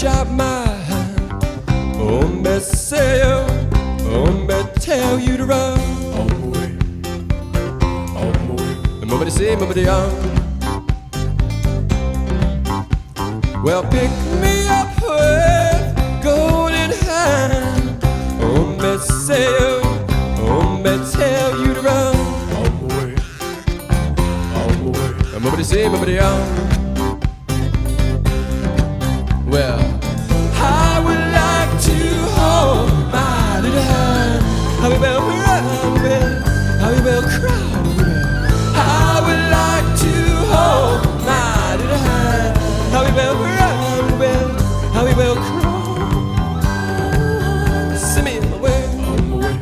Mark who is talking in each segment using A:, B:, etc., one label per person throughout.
A: reach out my hand. Oh, me say you, oh, me tell you to run.
B: On my way, on my way.
A: Nobody say, nobody on. Well, pick me up with golden hand. Oh, me say you, oh, me tell you to run.
B: On my way, on my way.
A: Nobody say, nobody on. Well, I would like to hold my little hand. How we will run, how we will cry. I would like to hold my little hand. How we will run, how we will cry. Send me in my way,
B: On my way,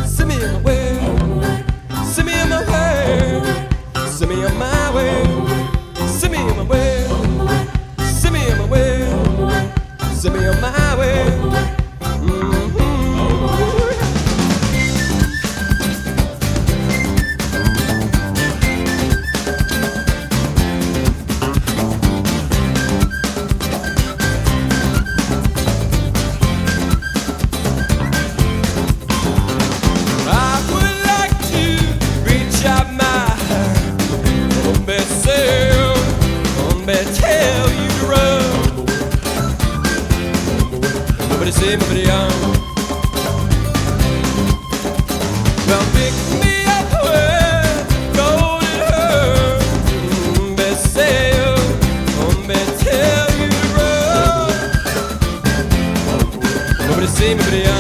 A: send me in my way,
B: on my way,
A: send me in my way, send me on my way, send me in my way, send me in my way, send me on my way. Tell you to run. Nobody say, nobody on. Well, pick me up with golden hair. Nobody say, nobody tell you to run. Nobody say, nobody on.